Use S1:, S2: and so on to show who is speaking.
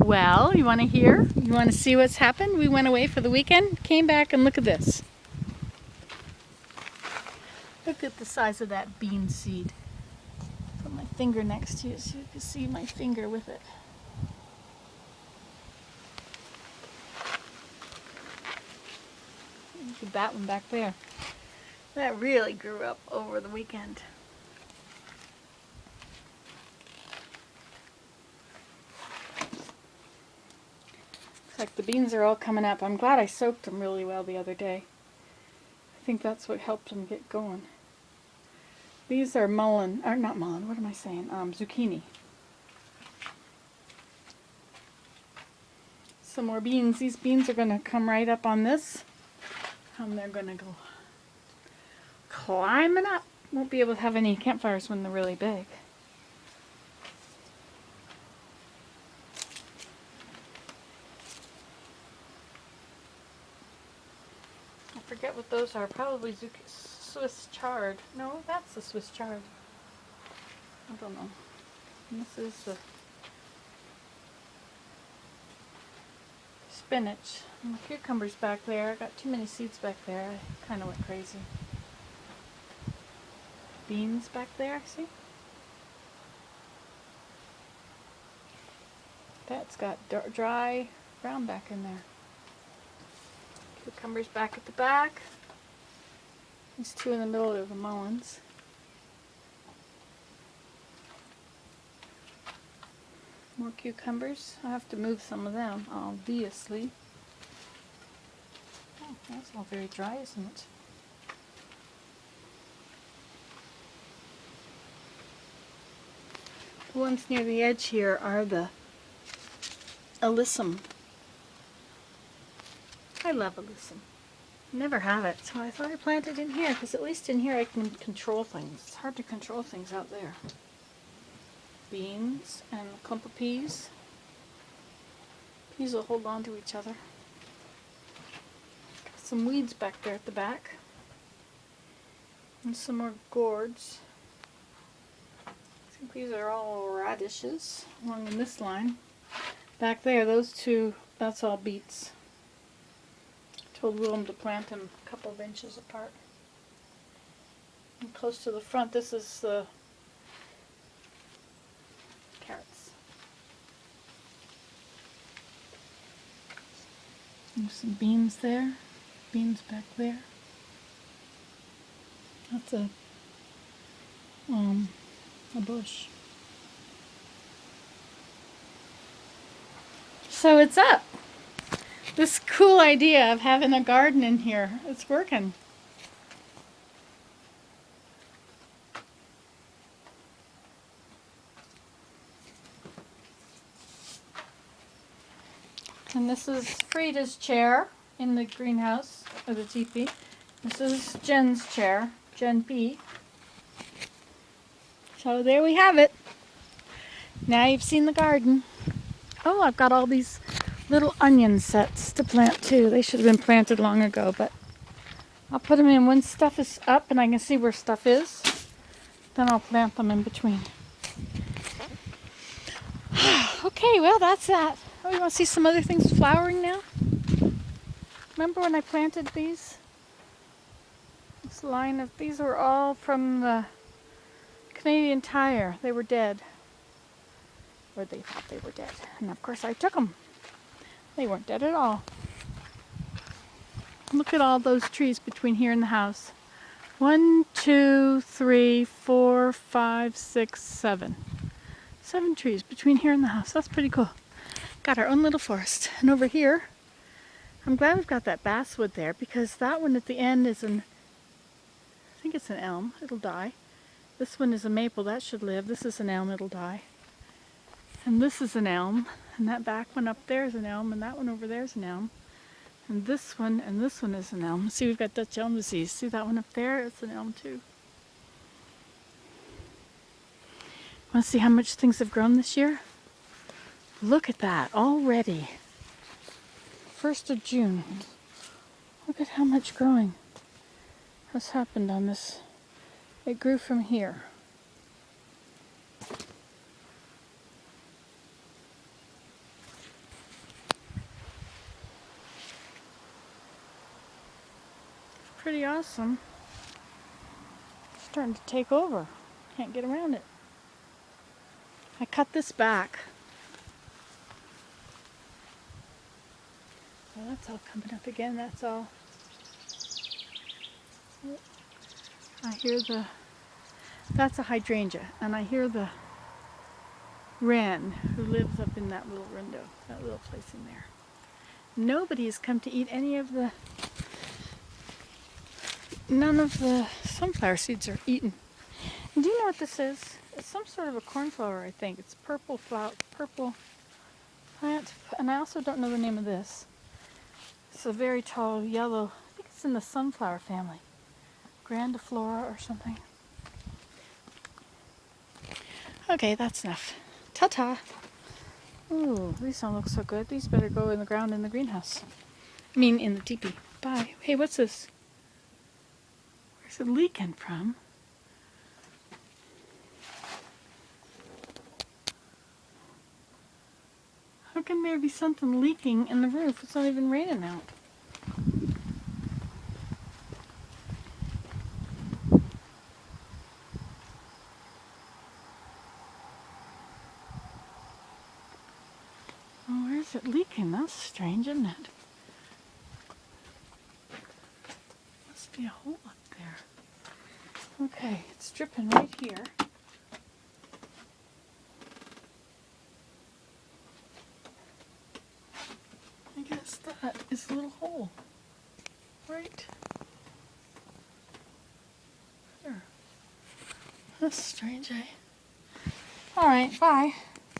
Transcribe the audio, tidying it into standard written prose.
S1: Well, you want to hear? You want to see what's happened? We went away for the weekend, came back, and look at this. Look at the size of that bean seed. Put my finger next to it so you can see my finger with it. Look at that one back there. That really grew up over the weekend. Looks like the beans are all coming up. I'm glad I soaked them really well the other day. I think that's what helped them get going. These are mullein, or not mullein, what am I saying? Zucchini. Some more beans. These beans are going to come right up on this. And they're going to go climbing up. Won't be able to have any campfires when they're really big. I forget what those are. Probably Swiss chard. No, that's the Swiss chard. I don't know. And this is the spinach. And the cucumbers back there. I got too many seeds back there. I kind of went crazy. Beans back there, see? That's got dry brown back in there. Cucumbers back at the back. These two in the middle are the mulleins. More cucumbers. I have to move some of them, obviously. Oh, that's all very dry, isn't it? The ones near the edge here are the alyssum. I love alyssum. Never have it, so I thought I planted in here, because at least in here I can control things. It's hard to control things out there. Beans and a clump of peas. Peas will hold on to each other. Got some weeds back there at the back. And some more gourds. I think these are all radishes along in this line. Back there, those two, that's all beets. Told Willem to plant them a couple of inches apart. And close to the front, this is the carrots. There's some beans there, beans back there. That's a bush. So it's up. This cool idea of having a garden in here, it's working. And this is Frida's chair in the greenhouse, or the teepee. This is Jen's chair, Jen B. So there we have it. Now you've seen the garden. Oh, I've got all these little onion sets to plant too. They should have been planted long ago, but I'll put them in when stuff is up and I can see where stuff is. Then I'll plant them in between. Okay, well that's that. Oh, you want to see some other things flowering now? Remember when I planted these? This line of, these were all from the Canadian Tire. They were dead. Or they thought they were dead. And of course I took them. They weren't dead at all. Look at all those trees between here and the house. 1, 2, 3, 4, 5, 6, 7. 7 trees between here and the house. That's pretty cool. Got our own little forest. And over here, I'm glad we've got that basswood there because that one at the end is I think it's an elm. It'll die. This one is a maple. That should live. This is an elm. It'll die. And this is an elm. And that back one up there is an elm. And that one over there is an elm. And this one is an elm. See, we've got Dutch elm disease. See that one up there? It's an elm too. Want to see how much things have grown this year? Look at that already. 1st of June. Look at how much growing has happened on this. It grew from here. pretty awesome. It's starting to take over. Can't get around it. I cut this back. Well, that's all coming up again. That's all. I hear that's a hydrangea, and I hear the wren who lives up in that little window, that little place in there. Nobody has come to eat none of the sunflower seeds are eaten. And do you know what this is? It's some sort of a cornflower, I think. It's purple plant, and I also don't know the name of this. It's a very tall yellow, I think it's in the sunflower family. Grandiflora or something. Okay, that's enough. Ta-ta! Ooh, these don't look so good. These better go in the ground in the greenhouse. I mean, in the teepee. Bye. Hey, what's this? Where's it leaking from? How can there be something leaking in the roof? It's not even raining out. Oh, where's it leaking? That's strange, isn't it? Must be a hole up there. Okay, it's dripping right here. I guess that is a little hole. Right there. That's strange, eh? Alright, bye.